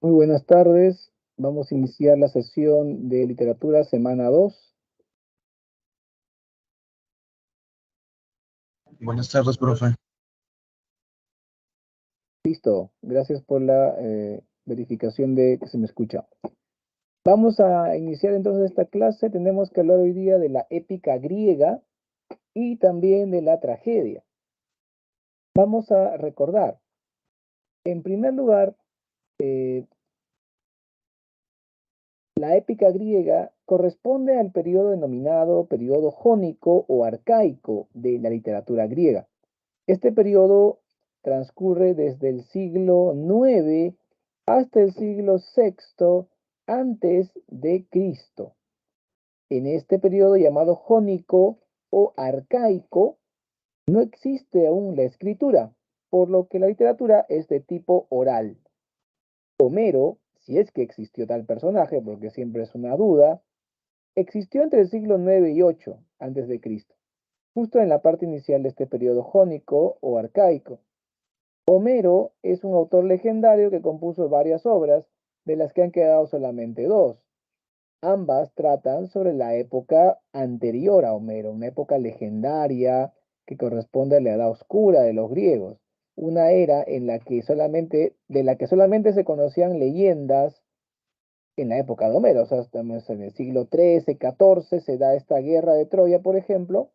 Muy buenas tardes. Vamos a iniciar la sesión de literatura semana 2. Buenas tardes, profe. Listo. Gracias por la verificación de que se me escucha. Vamos a iniciar entonces esta clase. Tenemos que hablar hoy día de la épica griega y también de la tragedia. Vamos a recordar. En primer lugar, la épica griega corresponde al periodo denominado periodo jónico o arcaico de la literatura griega. Este periodo transcurre desde el siglo IX hasta el siglo VI antes de Cristo. En este periodo llamado jónico o arcaico no existe aún la escritura, por lo que la literatura es de tipo oral. Homero, si es que existió tal personaje, porque siempre es una duda, existió entre el siglo IX y VIII antes de Cristo, justo en la parte inicial de este periodo jónico o arcaico. Homero es un autor legendario que compuso varias obras, de las que han quedado solamente dos. Ambas tratan sobre la época anterior a Homero, una época legendaria que corresponde a la edad oscura de los griegos, una era en la que de la que solamente se conocían leyendas en la época de Homero. O sea, estamos en el siglo XIII, XIV, se da esta guerra de Troya, por ejemplo,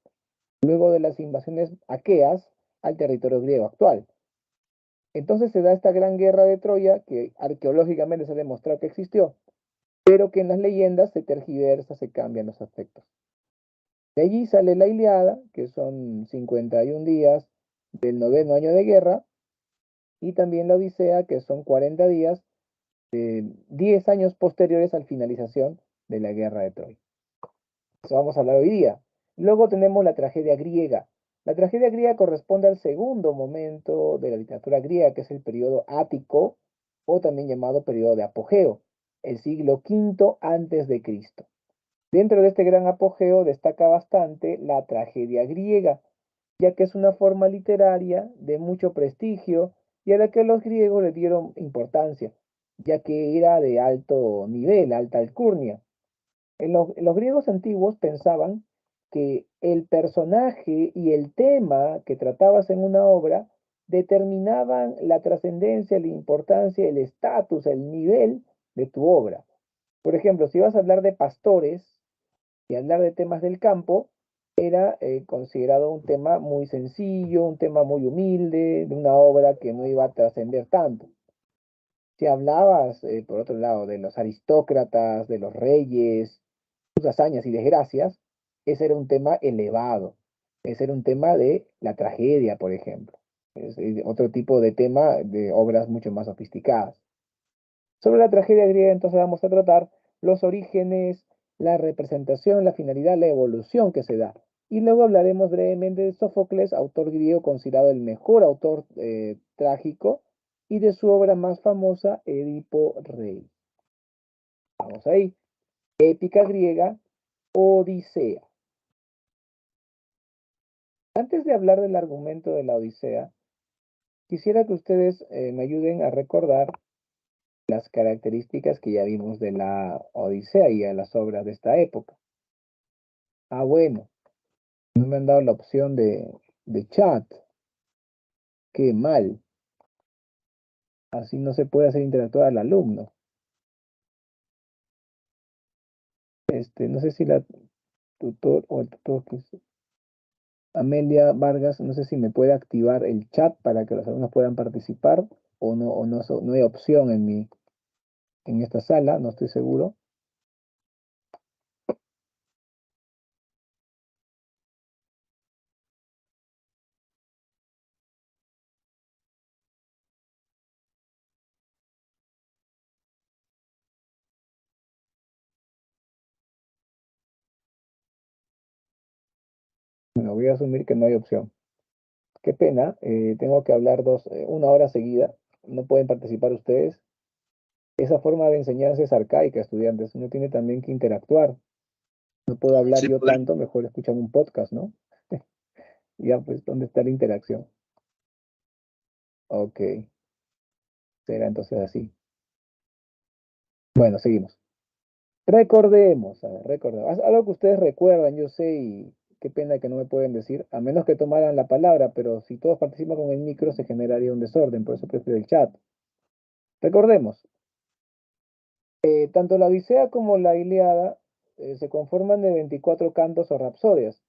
luego de las invasiones aqueas al territorio griego actual. Entonces se da esta gran guerra de Troya, que arqueológicamente se ha demostrado que existió, pero que en las leyendas se tergiversa, se cambian los aspectos. De allí sale la Iliada, que son 51 días del noveno año de guerra, y también la Odisea, que son 40 días, 10 años posteriores a la finalización de la guerra de Troya. Eso vamos a hablar hoy día. Luego tenemos la tragedia griega. La tragedia griega corresponde al segundo momento de la literatura griega, que es el periodo ático, o también llamado periodo de apogeo, el siglo V antes de Cristo. Dentro de este gran apogeo destaca bastante la tragedia griega, ya que es una forma literaria de mucho prestigio y a la que los griegos le dieron importancia, ya que era de alto nivel, alta alcurnia. Los griegos antiguos pensaban que el personaje y el tema que tratabas en una obra determinaban la trascendencia, la importancia, el estatus, el nivel de tu obra. Por ejemplo, si vas a hablar de pastores y hablar de temas del campo, era considerado un tema muy sencillo, un tema muy humilde, de una obra que no iba a trascender tanto. Si hablabas, por otro lado, de los aristócratas, de los reyes, sus hazañas y desgracias, ese era un tema elevado. Ese era un tema de la tragedia, por ejemplo. Es otro tipo de tema de obras mucho más sofisticadas. Sobre la tragedia griega, entonces vamos a tratar los orígenes, la representación, la finalidad, la evolución que se da. Y luego hablaremos brevemente de Sófocles, autor griego considerado el mejor autor trágico, y de su obra más famosa, Edipo Rey. Vamos ahí. Épica griega, Odisea. Antes de hablar del argumento de la Odisea, quisiera que ustedes me ayuden a recordar las características que ya vimos de la Odisea y a las obras de esta época. Ah, bueno, no me han dado la opción de chat. Qué mal. Así no se puede hacer interactuar al alumno. No sé si la tutor o el tutor Amelia Vargas, no sé si me puede activar el chat para que los alumnos puedan participar o no, no hay opción en esta sala, no estoy seguro. Bueno, voy a asumir que no hay opción. Qué pena, tengo que hablar una hora seguida. No pueden participar ustedes. Esa forma de enseñanza es arcaica, estudiantes. Uno tiene también que interactuar. No puedo hablar Sí, yo tanto, mejor escuchar un podcast, ¿no? Ya, pues, ¿dónde está la interacción? Ok, será entonces así. Bueno, seguimos. Recordemos, a ver, recordemos. Algo que ustedes recuerdan, yo sé, y qué pena que no me pueden decir, a menos que tomaran la palabra, pero si todos participan con el micro se generaría un desorden, por eso prefiero el chat. Recordemos, tanto la Odisea como la Ilíada se conforman de 24 cantos o rapsodias,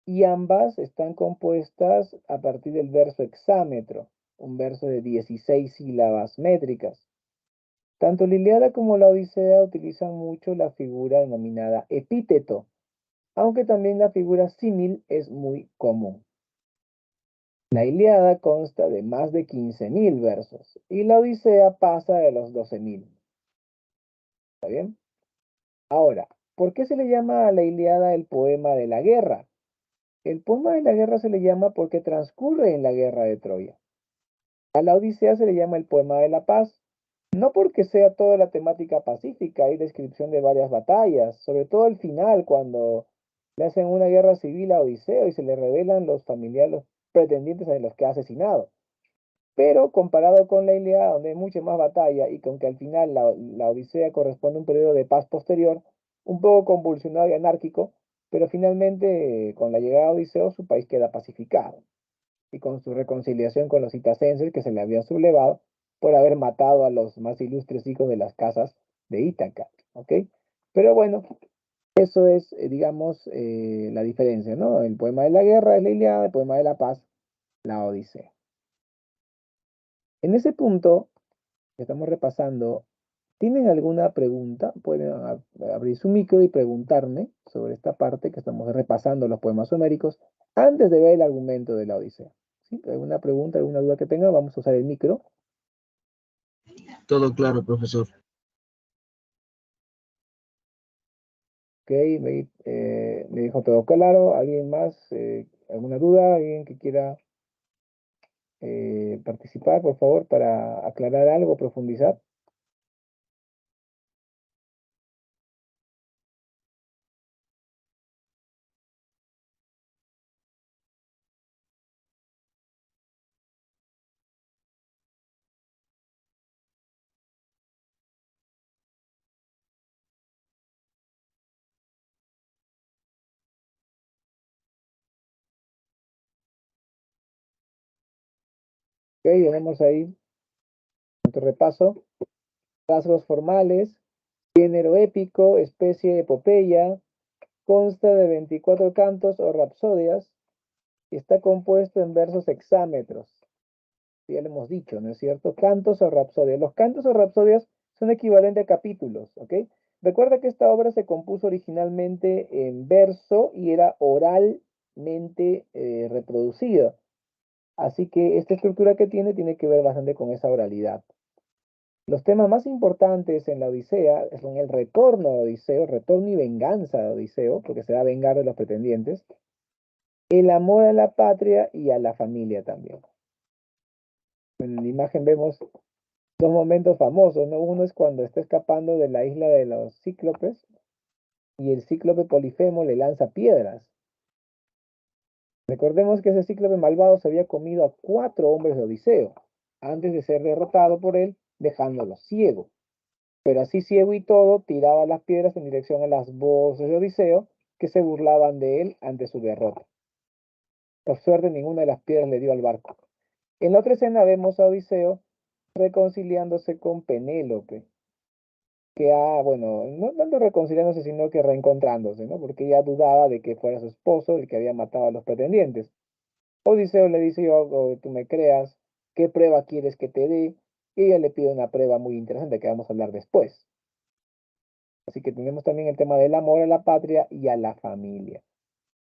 y ambas están compuestas a partir del verso hexámetro, un verso de 16 sílabas métricas. Tanto la Ilíada como la Odisea utilizan mucho la figura denominada epíteto, aunque también la figura símil es muy común. La Ilíada consta de más de 15.000 versos y la Odisea pasa de los 12.000. ¿Está bien? Ahora, ¿por qué se le llama a la Ilíada el poema de la guerra? El poema de la guerra se le llama porque transcurre en la guerra de Troya. A la Odisea se le llama el poema de la paz, no porque sea toda la temática pacífica, hay descripción de varias batallas, sobre todo al final, cuando le hacen una guerra civil a Odiseo y se le revelan los familiares, los pretendientes a los que ha asesinado. Pero comparado con la Ilíada, donde hay mucha más batalla y con que al final la Odisea corresponde a un periodo de paz posterior, un poco convulsionado y anárquico, pero finalmente con la llegada de Odiseo su país queda pacificado y con su reconciliación con los itacenses que se le habían sublevado por haber matado a los más ilustres hijos de las casas de Ítaca, ¿ok? Pero bueno, eso es, digamos, la diferencia, ¿no? El poema de la guerra es la Ilíada, el poema de la paz, la Odisea. En ese punto que estamos repasando, ¿tienen alguna pregunta? Pueden abrir su micro y preguntarme sobre esta parte que estamos repasando los poemas homéricos antes de ver el argumento de la Odisea. ¿Sí? ¿Alguna pregunta, alguna duda que tengan? Vamos a usar el micro. Todo claro, profesor. Ok, me dijo todo claro. ¿Alguien más? ¿Alguna duda? ¿Alguien que quiera participar, por favor, para aclarar algo, profundizar? Ok, tenemos ahí nuestro repaso. Rasgos formales, género épico, especie epopeya, consta de 24 cantos o rapsodias y está compuesto en versos hexámetros. Ya lo hemos dicho, ¿no es cierto? Cantos o rapsodias. Los cantos o rapsodias son equivalentes a capítulos, ¿ok? Recuerda que esta obra se compuso originalmente en verso y era oralmente reproducida. Así que esta estructura que tiene que ver bastante con esa oralidad. Los temas más importantes en la Odisea son el retorno de Odiseo, retorno y venganza de Odiseo, porque se va a vengar de los pretendientes, el amor a la patria y a la familia también. En la imagen vemos dos momentos famosos, ¿no? Uno es cuando está escapando de la isla de los cíclopes y el cíclope Polifemo le lanza piedras. Recordemos que ese cíclope malvado se había comido a 4 hombres de Odiseo, antes de ser derrotado por él, dejándolo ciego. Pero así ciego y todo, tiraba las piedras en dirección a las voces de Odiseo, que se burlaban de él ante su derrota. Por suerte, ninguna de las piedras le dio al barco. En la otra escena vemos a Odiseo reconciliándose con Penélope, que bueno, no tanto reconciliándose, sino que reencontrándose, ¿no? Porque ella dudaba de que fuera su esposo el que había matado a los pretendientes. Odiseo le dice, yo, tú me creas, ¿qué prueba quieres que te dé? Y ella le pide una prueba muy interesante que vamos a hablar después. Así que tenemos también el tema del amor a la patria y a la familia.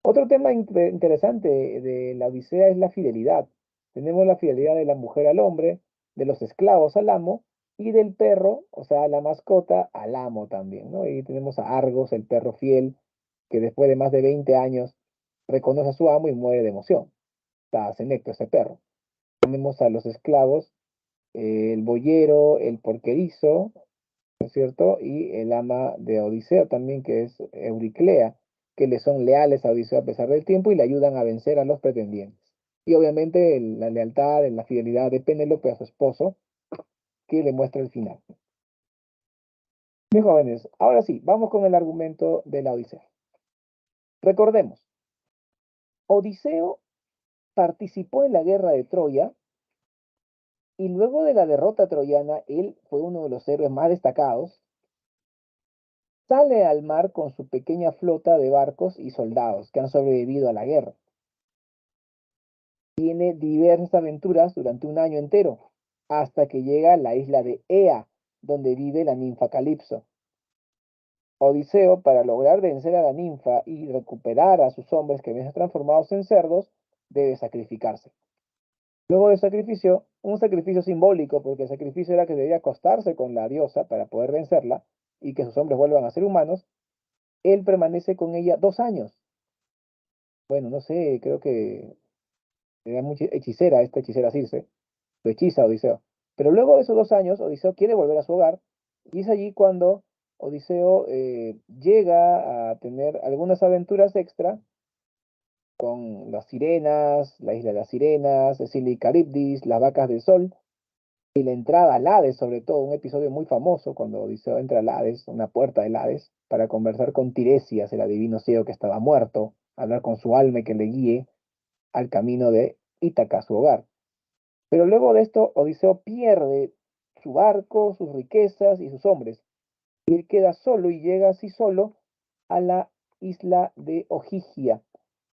Otro tema interesante de la Odisea es la fidelidad. Tenemos la fidelidad de la mujer al hombre, de los esclavos al amo y del perro, o sea, la mascota, al amo también, ¿no? Y tenemos a Argos, el perro fiel, que después de más de 20 años reconoce a su amo y muere de emoción. Está senecto ese perro. Tenemos a los esclavos, el boyero, el porquerizo, ¿no es cierto? Y el ama de Odiseo también, que es Euriclea, que le son leales a Odiseo a pesar del tiempo y le ayudan a vencer a los pretendientes. Y obviamente la lealtad, la fidelidad de Penélope a su esposo, que le muestra el final. Mis jóvenes, ahora sí, vamos con el argumento de la Odisea. Recordemos, Odiseo participó en la guerra de Troya y luego de la derrota troyana, él fue uno de los héroes más destacados. Sale al mar con su pequeña flota de barcos y soldados que han sobrevivido a la guerra. Tiene diversas aventuras durante un año entero, hasta que llega a la isla de Ea, donde vive la ninfa Calipso. Odiseo, para lograr vencer a la ninfa y recuperar a sus hombres que habían sido transformados en cerdos, debe sacrificarse. Luego del sacrificio, un sacrificio simbólico, porque el sacrificio era que debía acostarse con la diosa para poder vencerla y que sus hombres vuelvan a ser humanos, él permanece con ella 2 años. Bueno, no sé, creo que era muy hechicera esta hechicera Circe, lo hechiza a Odiseo. Pero luego de esos 2 años, Odiseo quiere volver a su hogar y es allí cuando Odiseo llega a tener algunas aventuras extra con las sirenas, la isla de las sirenas, Escila y Caribdis, las vacas del sol y la entrada al Hades, sobre todo, un episodio muy famoso cuando Odiseo entra al Hades, una puerta del Hades, para conversar con Tiresias, el adivino ciego que estaba muerto, hablar con su alma y que le guíe al camino de Ítaca, su hogar. Pero luego de esto, Odiseo pierde su barco, sus riquezas y sus hombres. Y él queda solo y llega así solo a la isla de Ojigia,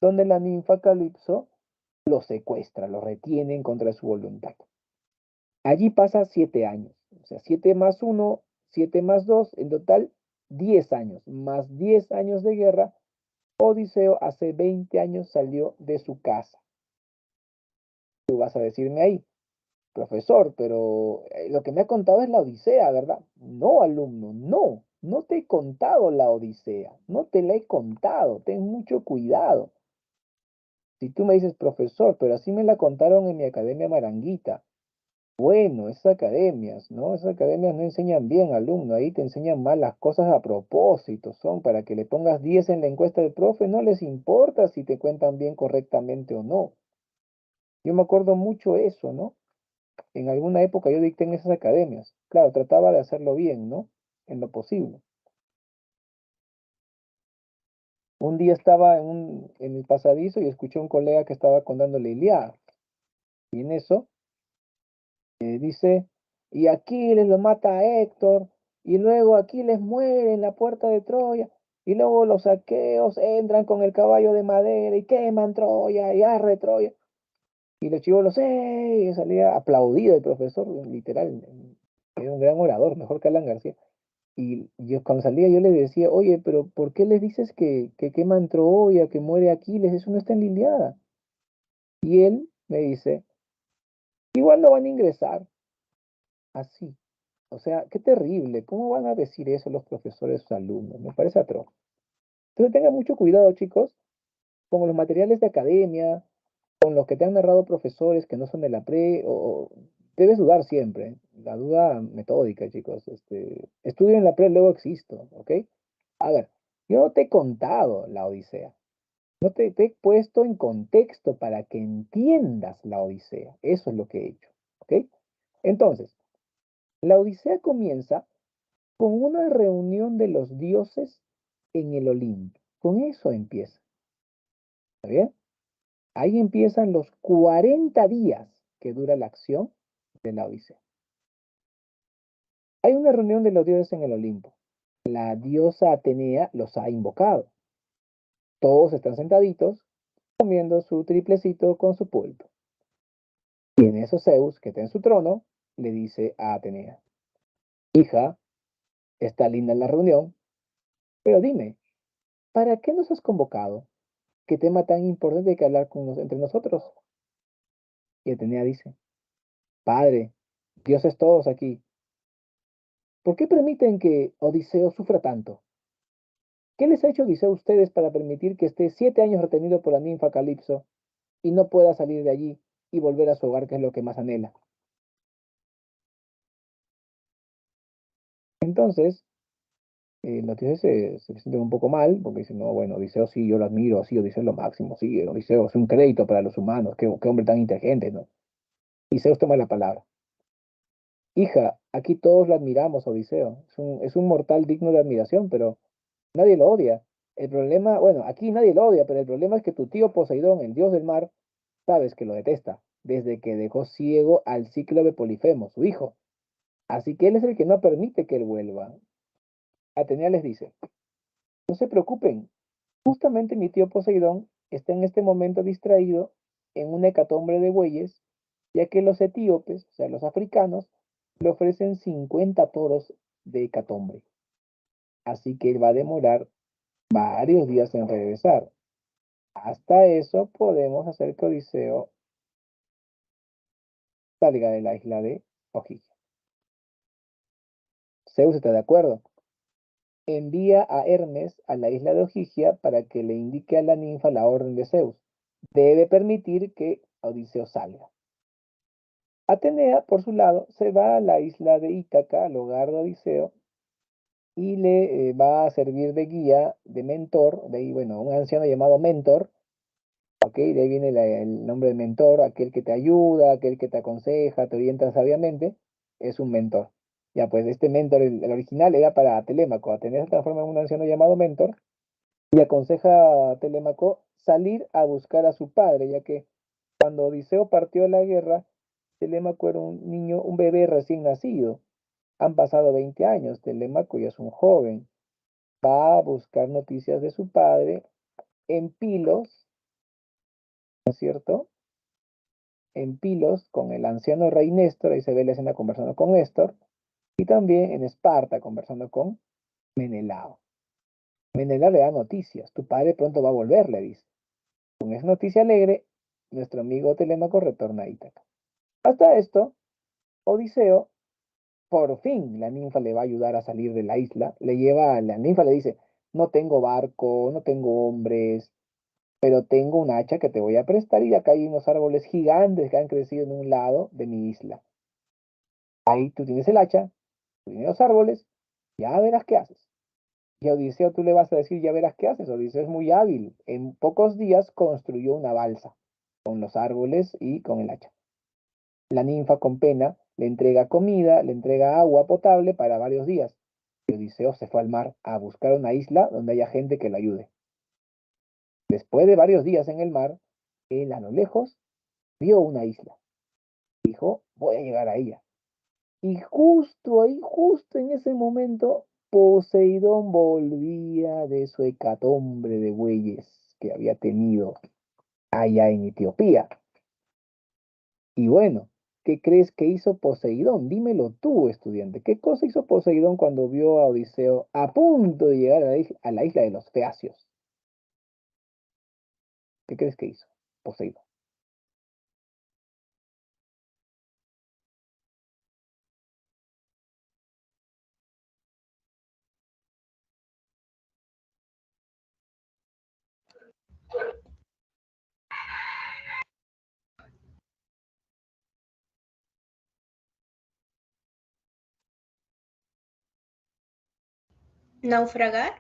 donde la ninfa Calipso lo secuestra, lo retiene en contra de su voluntad. Allí pasa 7 años, o sea, 7 más 1, 7 más 2, en total 10 años, más 10 años de guerra. Odiseo hace 20 años salió de su casa. Tú vas a decirme ahí, profesor, pero lo que me ha contado es la Odisea, ¿verdad? No, alumno, no, no te he contado la Odisea, no te la he contado, ten mucho cuidado. Si tú me dices, profesor, pero así me la contaron en mi academia Maranguita. Bueno, esas academias, ¿no? Esas academias no enseñan bien, alumno, ahí te enseñan mal las cosas a propósito, son para que le pongas 10 en la encuesta del profe, no les importa si te cuentan bien correctamente o no. Yo me acuerdo mucho eso, ¿no? En alguna época yo dicté en esas academias. Claro, trataba de hacerlo bien, ¿no? En lo posible. Un día estaba en el pasadizo y escuché a un colega que estaba contando la Ilíada. Y en eso dice, y Aquiles lo mata a Héctor, y luego Aquiles muere en la puerta de Troya, y luego los aqueos entran con el caballo de madera y queman Troya, y arre Troya. Y los chivolos, ¡eh! Y salía aplaudido el profesor, literal. Era un gran orador, mejor que Alan García. Y yo cuando salía yo le decía, oye, pero ¿por qué le dices que queman Troya, que muere Aquiles? Eso no está en la Ilíada. Y él me dice, igual no van a ingresar. Así. O sea, qué terrible. ¿Cómo van a decir eso los profesores a sus alumnos? Me parece atroz. Entonces tengan mucho cuidado, chicos, con los materiales de academia, con los que te han narrado profesores que no son de la pre, o debes dudar siempre. La duda metódica, chicos. Estudio en la pre, luego existo, ¿ok? A ver, yo no te he contado la Odisea. No te he puesto en contexto para que entiendas la Odisea. Eso es lo que he hecho, ¿ok? Entonces, la Odisea comienza con una reunión de los dioses en el Olimpo. Con eso empieza, ¿está bien? Ahí empiezan los 40 días que dura la acción de la Odisea. Hay una reunión de los dioses en el Olimpo. La diosa Atenea los ha invocado. Todos están sentaditos comiendo su triplecito con su pulpo. Y en eso Zeus, que está en su trono, le dice a Atenea, hija, está linda la reunión, pero dime, ¿para qué nos has convocado? ¿Qué tema tan importante hay que hablar entre nosotros? Y Atenea dice, Padre, dioses todos aquí, ¿por qué permiten que Odiseo sufra tanto? ¿Qué les ha hecho Odiseo a ustedes para permitir que esté 7 años retenido por la ninfa Calipso y no pueda salir de allí y volver a su hogar, que es lo que más anhela? Entonces, los dioses se sienten un poco mal porque dicen, no, bueno, Odiseo sí, yo lo admiro, sí, Odiseo es lo máximo, sí, Odiseo es un crédito para los humanos, qué hombre tan inteligente, ¿no? Y Zeus toma la palabra. Hija, aquí todos lo admiramos, Odiseo. Es un mortal digno de admiración, pero nadie lo odia. El problema, bueno, aquí nadie lo odia, pero el problema es que tu tío Poseidón, el dios del mar, sabes que lo detesta, desde que dejó ciego al cíclope Polifemo, su hijo. Así que él es el que no permite que él vuelva. Atenea les dice, no se preocupen, justamente mi tío Poseidón está en este momento distraído en una hecatombe de bueyes, ya que los etíopes, o sea, los africanos, le ofrecen 50 toros de hecatombe. Así que él va a demorar varios días en regresar. Hasta eso podemos hacer que Odiseo salga de la isla de Ojigia. Zeus está de acuerdo. Envía a Hermes a la isla de Ojigia para que le indique a la ninfa la orden de Zeus. Debe permitir que Odiseo salga. Atenea, por su lado, se va a la isla de Ítaca, al hogar de Odiseo, y le va a servir de guía, de mentor, de ahí, bueno, un anciano llamado mentor, ¿ok? De ahí viene el nombre de mentor, aquel que te ayuda, aquel que te aconseja, te orienta sabiamente, es un mentor. Ya, pues este mentor, el original era para Telémaco. Atenea se transforma en un anciano llamado mentor y aconseja a Telémaco salir a buscar a su padre, ya que cuando Odiseo partió a la guerra, Telémaco era un niño, un bebé recién nacido. Han pasado 20 años, Telémaco ya es un joven. Va a buscar noticias de su padre en Pilos, ¿no es cierto? En Pilos con el anciano rey Néstor, ahí se ve la escena conversando con Néstor, y también en Esparta conversando con Menelao. Menelao le da noticias, tu padre pronto va a volver, le dice. Con esa noticia alegre, nuestro amigo Telémaco retorna a Ítaca. Hasta esto, Odiseo, por fin, la ninfa le va a ayudar a salir de la isla. La ninfa le dice, no tengo barco, no tengo hombres, pero tengo un hacha que te voy a prestar y acá hay unos árboles gigantes que han crecido en un lado de mi isla. Ahí tú tienes el hacha, tú tienes los árboles, ya verás qué haces. Y a Odiseo tú le vas a decir, ya verás qué haces. Odiseo es muy hábil. En pocos días construyó una balsa con los árboles y con el hacha. La ninfa con pena le entrega comida, le entrega agua potable para varios días. Y Odiseo se fue al mar a buscar una isla donde haya gente que le ayude. Después de varios días en el mar, él a lo lejos vio una isla. Dijo, voy a llegar a ella. Y justo ahí, justo en ese momento, Poseidón volvía de su hecatombe de bueyes que había tenido allá en Etiopía. Y bueno, ¿qué crees que hizo Poseidón? Dímelo tú, estudiante. ¿Qué cosa hizo Poseidón cuando vio a Odiseo a punto de llegar a la isla de los Feacios? ¿Qué crees que hizo Poseidón? Naufragar.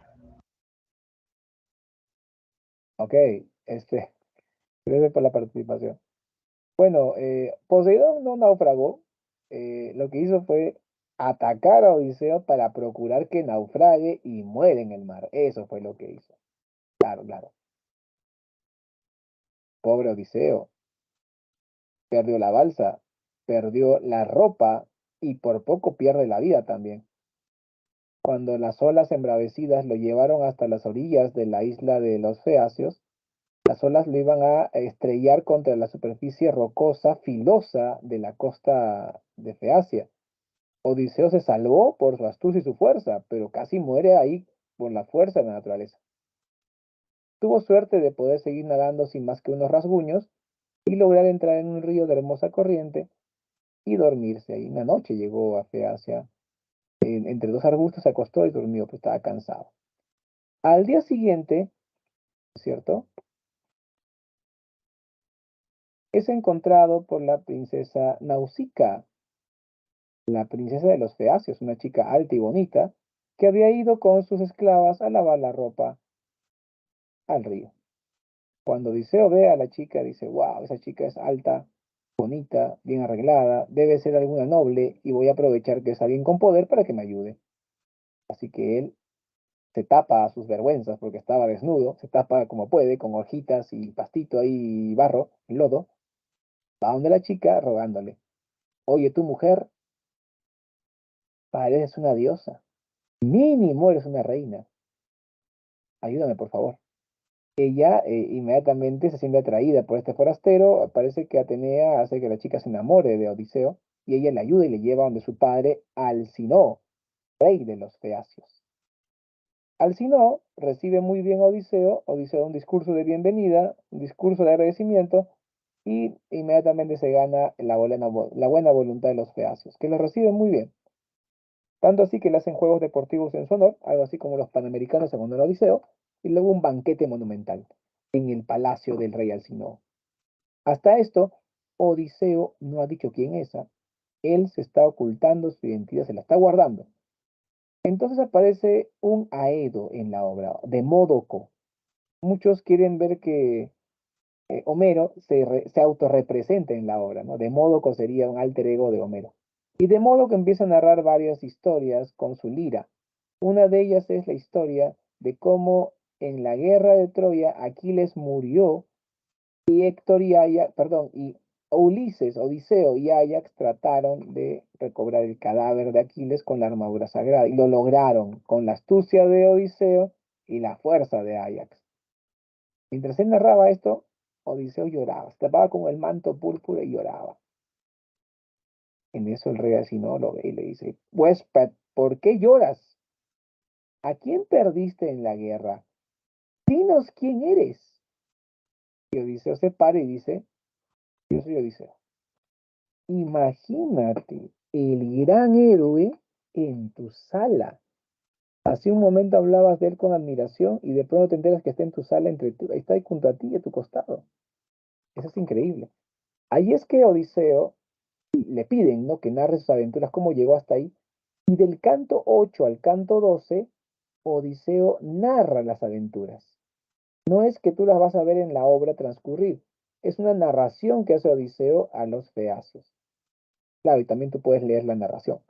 Ok, este, gracias por la participación. Bueno, Poseidón no naufragó. Lo que hizo fue atacar a Odiseo para procurar que naufrague y muera en el mar. Eso fue lo que hizo. Claro, claro. Pobre Odiseo. Perdió la balsa, perdió la ropa y por poco pierde la vida también. Cuando las olas embravecidas lo llevaron hasta las orillas de la isla de los Feacios, las olas lo iban a estrellar contra la superficie rocosa filosa de la costa de Feacia. Odiseo se salvó por su astucia y su fuerza, pero casi muere ahí por la fuerza de la naturaleza. Tuvo suerte de poder seguir nadando sin más que unos rasguños y lograr entrar en un río de hermosa corriente y dormirse ahí. Una noche llegó a Feacia, entre dos arbustos se acostó y durmió, pues estaba cansado. Al día siguiente, ¿cierto? Es encontrado por la princesa Nausicaa, la princesa de los Feacios, una chica alta y bonita, que había ido con sus esclavas a lavar la ropa al río. Cuando Odiseo ve a la chica, dice, wow, esa chica es alta, bonita, bien arreglada, debe ser alguna noble y voy a aprovechar que es alguien con poder para que me ayude. Así que él se tapa sus vergüenzas porque estaba desnudo, se tapa como puede, con hojitas y pastito ahí, y barro, y lodo, va donde la chica rogándole, oye, tu mujer, pareces una diosa, mínimo eres una reina, ayúdame por favor. Ella inmediatamente se siente atraída por este forastero, parece que Atenea hace que la chica se enamore de Odiseo, y ella le ayuda y le lleva donde su padre, Alcinoo, rey de los Feacios. Alcinoo recibe muy bien a Odiseo, Odiseo un discurso de bienvenida, un discurso de agradecimiento, y inmediatamente se gana la buena voluntad de los Feacios, que lo reciben muy bien. Tanto así que le hacen juegos deportivos en su honor, algo así como los Panamericanos en honor a Odiseo, y luego un banquete monumental en el palacio del rey Alcinoo. Hasta esto, Odiseo no ha dicho quién es. Él se está ocultando su identidad, se la está guardando. Entonces aparece un Aedo en la obra, Demódoco. Muchos quieren ver que Homero se autorrepresenta en la obra, ¿no? Demódoco sería un alter ego de Homero. Y Demódoco empieza a narrar varias historias con su lira. Una de ellas es la historia de cómo en la guerra de Troya Aquiles murió y Héctor y Ajax, perdón, y Ulises, Odiseo y Ajax trataron de recobrar el cadáver de Aquiles con la armadura sagrada y lo lograron con la astucia de Odiseo y la fuerza de Ajax. Mientras él narraba esto, Odiseo lloraba, se tapaba con el manto púrpura y lloraba. En eso el rey Asino lo ve y le dice, huésped, ¿por qué lloras? ¿A quién perdiste en la guerra? Dinos quién eres. Y Odiseo se para y dice, yo soy Odiseo. Imagínate el gran héroe en tu sala. Hace un momento hablabas de él con admiración y de pronto te enteras que está en tu sala, está ahí junto a ti y a tu costado. Eso es increíble. Ahí es que Odiseo le piden, ¿no? Que narre sus aventuras, cómo llegó hasta ahí. Y del canto 8 al canto 12, Odiseo narra las aventuras. No es que tú las vas a ver en la obra transcurrir, es una narración que hace Odiseo a los feacios. Claro, y también tú puedes leer la narración.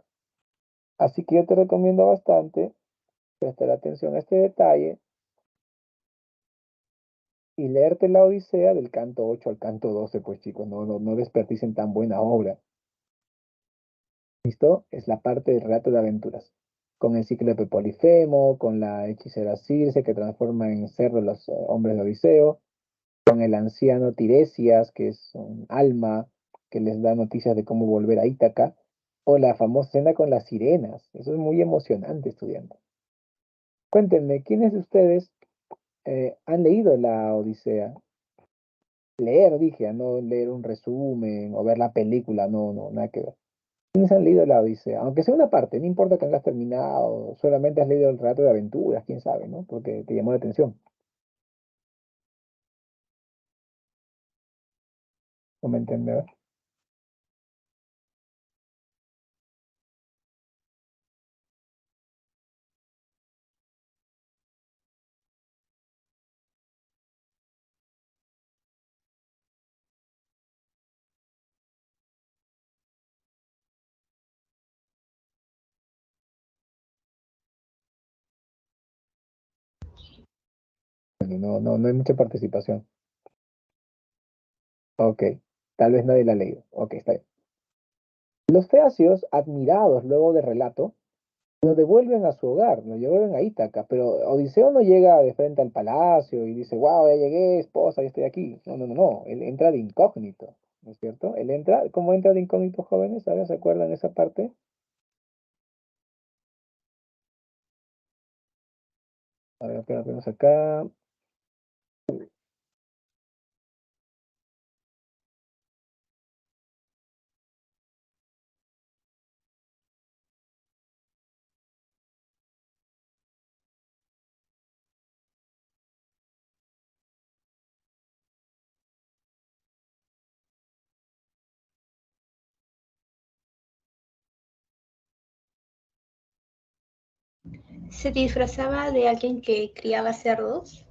Así que yo te recomiendo bastante prestar atención a este detalle y leerte la Odisea del canto 8 al canto 12, pues chicos, no desperdicien tan buena obra. ¿Listo? Es la parte del relato de aventuras. Con el cíclope Polifemo, con la hechicera Circe que transforma en cerdo los hombres de Odiseo, con el anciano Tiresias, que es un alma que les da noticias de cómo volver a Ítaca, o la famosa escena con las sirenas. Eso es muy emocionante, estudiante. Cuéntenme, ¿quiénes de ustedes han leído la Odisea? Leer, dije, a no leer un resumen o ver la película, no, nada que ver. ¿Quiénes han leído la Odisea? Aunque sea una parte, no importa que no la has terminado, solamente has leído el relato de aventuras, quién sabe, ¿no? Porque te llamó la atención. Coméntenme, a ver. Bueno, no hay mucha participación. Ok, tal vez nadie la ha leído. Ok, está bien. Los feacios, admirados luego del relato, lo devuelven a su hogar, lo devuelven a Ítaca, pero Odiseo no llega de frente al palacio y dice, wow, ya llegué, esposa, ya estoy aquí. No, él entra de incógnito, ¿no es cierto? Él entra, ¿cómo entra de incógnito, jóvenes? ¿Sabes? ¿Se acuerdan esa parte? A ver, apenas acá. Se disfrazaba de alguien que criaba cerdos.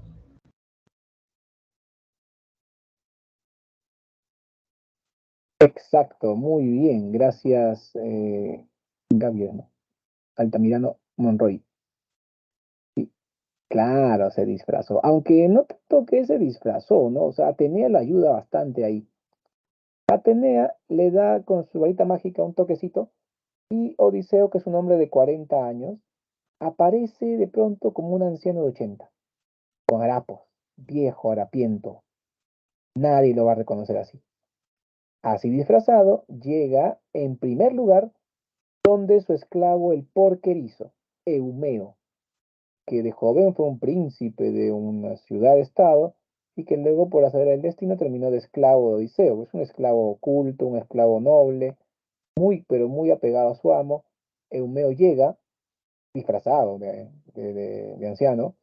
Exacto, muy bien, gracias, Gabriel, ¿no? Altamirano Monroy. Sí, claro, se disfrazó, aunque no tanto que se disfrazó, ¿no? O sea, Atenea la ayuda bastante ahí. Atenea le da con su varita mágica un toquecito y Odiseo, que es un hombre de 40 años, aparece de pronto como un anciano de 80, con harapos, viejo, harapiento. Nadie lo va a reconocer así. Así disfrazado, llega en primer lugar donde su esclavo el porquerizo, Eumeo, que de joven fue un príncipe de una ciudad-estado y que luego por hacer el destino terminó de esclavo de Odiseo. Es un esclavo oculto, un esclavo noble, muy pero muy apegado a su amo. Eumeo llega disfrazado de anciano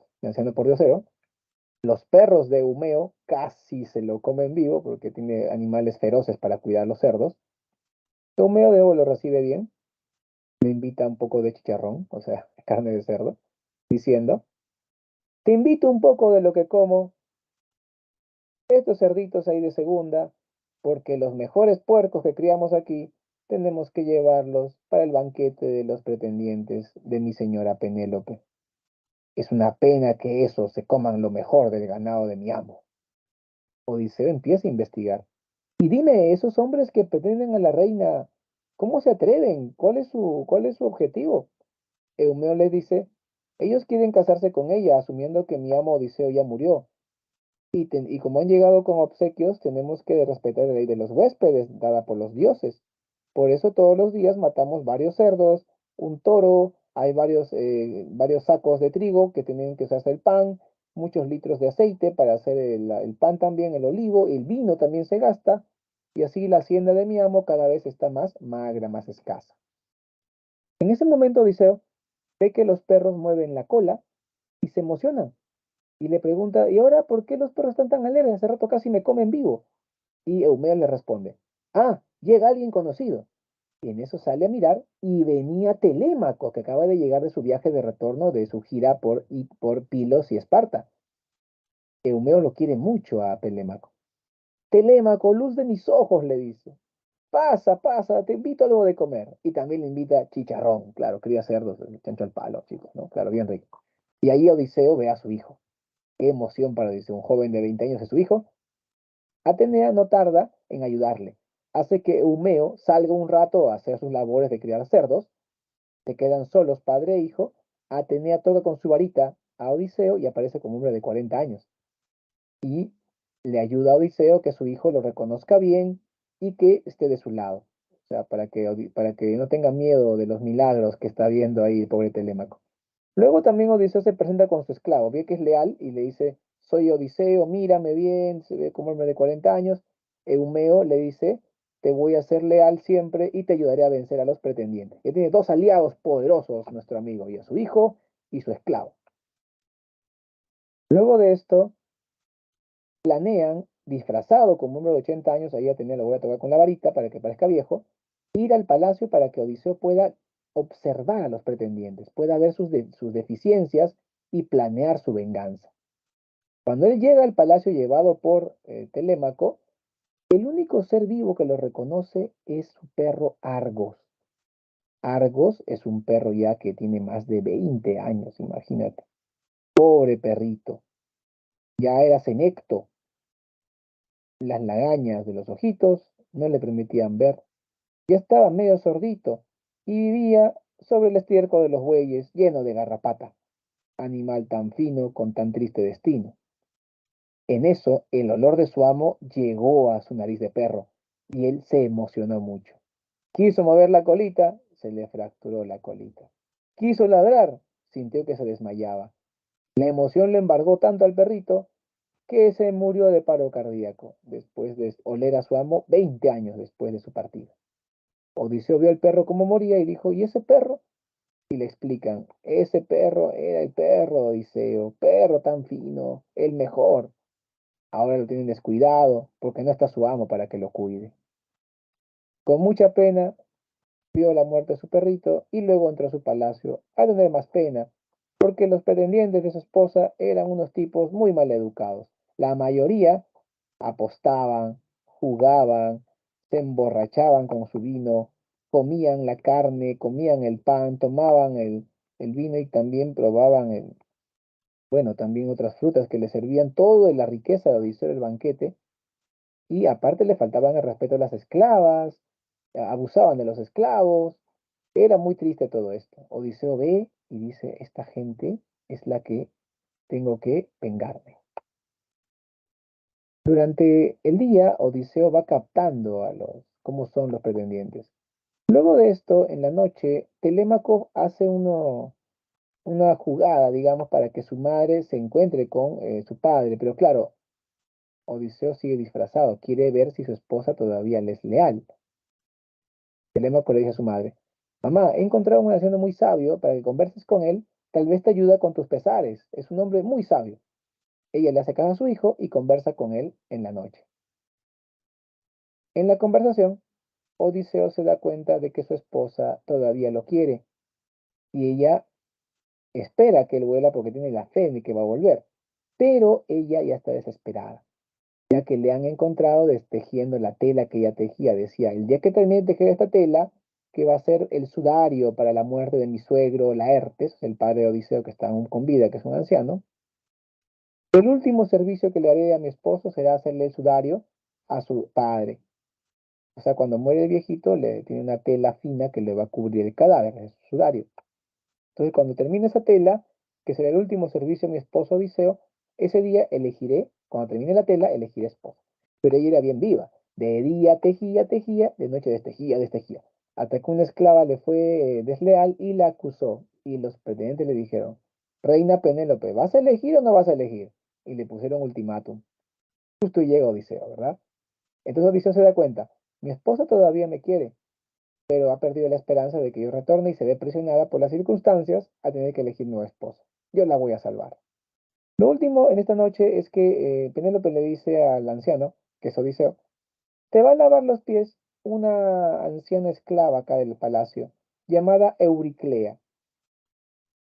pordiosero. Los perros de Eumeo casi se lo comen vivo porque tiene animales feroces para cuidar los cerdos. Eumeo de lo recibe bien, me invita un poco de chicharrón, o sea, carne de cerdo, diciendo, te invito un poco de lo que como, estos cerditos ahí de segunda, porque los mejores puercos que criamos aquí tenemos que llevarlos para el banquete de los pretendientes de mi señora Penélope. Es una pena que esos se coman lo mejor del ganado de mi amo. Odiseo empieza a investigar. Y dime, esos hombres que pretenden a la reina, ¿cómo se atreven? Cuál es su objetivo? Eumeo les dice, ellos quieren casarse con ella, asumiendo que mi amo Odiseo ya murió. Y como han llegado con obsequios, tenemos que respetar la ley de los huéspedes, dada por los dioses. Por eso todos los días matamos varios cerdos, un toro, hay varios sacos de trigo que tienen que usarse el pan, muchos litros de aceite para hacer el pan también, el olivo, el vino también se gasta, y así la hacienda de mi amo cada vez está más magra, más escasa. En ese momento Odiseo ve que los perros mueven la cola y se emocionan. Y le pregunta, ¿y ahora por qué los perros están tan alegres? Hace rato casi me comen vivo. Y Eumeo le responde, ah, llega alguien conocido. Y en eso sale a mirar y venía Telémaco, que acaba de llegar de su viaje de retorno de su gira por Pilos y Esparta. Eumeo lo quiere mucho a Telémaco. Telémaco, luz de mis ojos, le dice. Pasa, pasa, te invito a algo de comer. Y también le invita chicharrón, claro, cría cerdos, el chancho al palo, chicos, ¿no? Claro, bien rico. Y ahí Odiseo ve a su hijo. Qué emoción para Odiseo, un joven de 20 años es su hijo. Atenea no tarda en ayudarle. Hace que Eumeo salga un rato a hacer sus labores de criar cerdos. Se quedan solos padre e hijo. Atenea toca con su varita a Odiseo y aparece como un hombre de 40 años. Y le ayuda a Odiseo que su hijo lo reconozca bien y que esté de su lado. O sea, para que no tenga miedo de los milagros que está viendo ahí el pobre Telémaco. Luego también Odiseo se presenta con su esclavo, ve que es leal y le dice, soy Odiseo, mírame bien, se ve como hombre de 40 años. Eumeo le dice, te voy a ser leal siempre y te ayudaré a vencer a los pretendientes. Que tiene dos aliados poderosos, nuestro amigo, y a su hijo y su esclavo. Luego de esto, planean, disfrazado como hombre de 80 años, ahí ya tenía, lo voy a tocar con la varita para que parezca viejo, ir al palacio para que Odiseo pueda observar a los pretendientes, pueda ver sus deficiencias y planear su venganza. Cuando él llega al palacio llevado por Telémaco, el único ser vivo que lo reconoce es su perro Argos. Argos es un perro ya que tiene más de 20 años, imagínate. Pobre perrito. Ya era senecto. Las lagañas de los ojitos no le permitían ver. Ya estaba medio sordito y vivía sobre el estiércol de los bueyes lleno de garrapata. Animal tan fino con tan triste destino. En eso, el olor de su amo llegó a su nariz de perro y él se emocionó mucho. Quiso mover la colita, se le fracturó la colita. Quiso ladrar, sintió que se desmayaba. La emoción le embargó tanto al perrito que se murió de paro cardíaco después de oler a su amo 20 años después de su partida. Odiseo vio al perro como moría y dijo, ¿y ese perro? Y le explican, ese perro era el perro, Odiseo, perro tan fino, el mejor. Ahora lo tienen descuidado porque no está su amo para que lo cuide. Con mucha pena vio la muerte de su perrito y luego entró a su palacio a tener más pena porque los pretendientes de su esposa eran unos tipos muy mal educados. La mayoría apostaban, jugaban, se emborrachaban con su vino, comían la carne, comían el pan, tomaban el vino y también probaban bueno, también otras frutas que le servían todo de la riqueza de Odiseo el banquete. Y aparte le faltaban el respeto a las esclavas, abusaban de los esclavos. Era muy triste todo esto. Odiseo ve y dice, esta gente es la que tengo que vengarme. Durante el día, Odiseo va captando a cómo son los pretendientes. Luego de esto, en la noche, Telémaco hace una jugada, digamos, para que su madre se encuentre con su padre. Pero claro, Odiseo sigue disfrazado, quiere ver si su esposa todavía le es leal. Telémaco le dice a su madre, mamá, he encontrado un anciano muy sabio para que converses con él, tal vez te ayuda con tus pesares, es un hombre muy sabio. Ella le hace caso a su hijo y conversa con él en la noche. En la conversación, Odiseo se da cuenta de que su esposa todavía lo quiere y ella espera que él vuela porque tiene la fe de que va a volver, pero ella ya está desesperada, ya que le han encontrado destejiendo la tela que ella tejía. Decía, el día que termine de tejer esta tela, que va a ser el sudario para la muerte de mi suegro Laertes, el padre de Odiseo que está aún con vida, que es un anciano, el último servicio que le haré a mi esposo será hacerle el sudario a su padre. O sea, cuando muere el viejito, le tiene una tela fina que le va a cubrir el cadáver, es su sudario. Entonces, cuando termine esa tela, que será el último servicio a mi esposo Odiseo, ese día elegiré, cuando termine la tela, elegiré esposo. Pero ella era bien viva. De día tejía, tejía, de noche destejía, destejía. Hasta que una esclava le fue desleal y la acusó. Y los pretendientes le dijeron, Reina Penélope, ¿vas a elegir o no vas a elegir? Y le pusieron ultimátum. Justo y llega Odiseo, ¿verdad? Entonces Odiseo se da cuenta, mi esposa todavía me quiere, pero ha perdido la esperanza de que yo retorne y se ve presionada por las circunstancias a tener que elegir nueva esposa. Yo la voy a salvar. Lo último en esta noche es que Penélope le dice al anciano, que es Odiseo, te va a lavar los pies una anciana esclava acá del palacio, llamada Euriclea.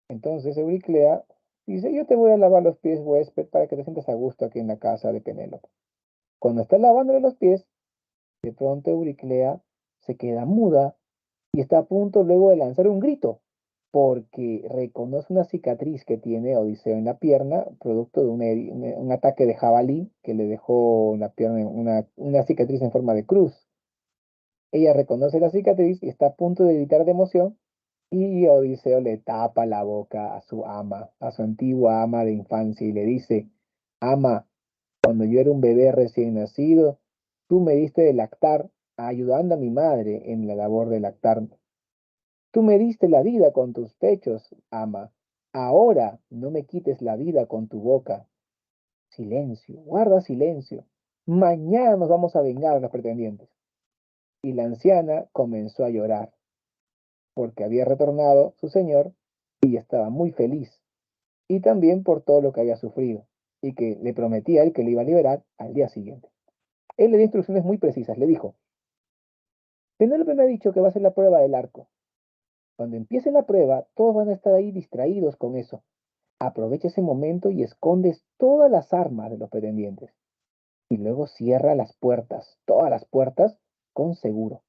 Entonces Euriclea dice, yo te voy a lavar los pies, huésped, para que te sientas a gusto aquí en la casa de Penélope. Cuando está lavándole los pies, de pronto Euriclea se queda muda y está a punto luego de lanzar un grito, porque reconoce una cicatriz que tiene Odiseo en la pierna, producto de un ataque de jabalí que le dejó en la pierna una cicatriz en forma de cruz. Ella reconoce la cicatriz y está a punto de gritar de emoción, y Odiseo le tapa la boca a su ama, a su antigua ama de infancia, y le dice, ama, cuando yo era un bebé recién nacido, tú me diste de lactar, ayudando a mi madre en la labor de lactar. Tú me diste la vida con tus pechos, ama. Ahora no me quites la vida con tu boca. Silencio, guarda silencio. Mañana nos vamos a vengar a los pretendientes. Y la anciana comenzó a llorar, porque había retornado su señor y estaba muy feliz, y también por todo lo que había sufrido, y que le prometía a él que le iba a liberar al día siguiente. Él le dio instrucciones muy precisas, le dijo, Penélope me ha dicho que va a hacer la prueba del arco. Cuando empiece la prueba, todos van a estar ahí distraídos con eso. Aprovecha ese momento y escondes todas las armas de los pretendientes. Y luego cierra las puertas, todas las puertas, con seguro.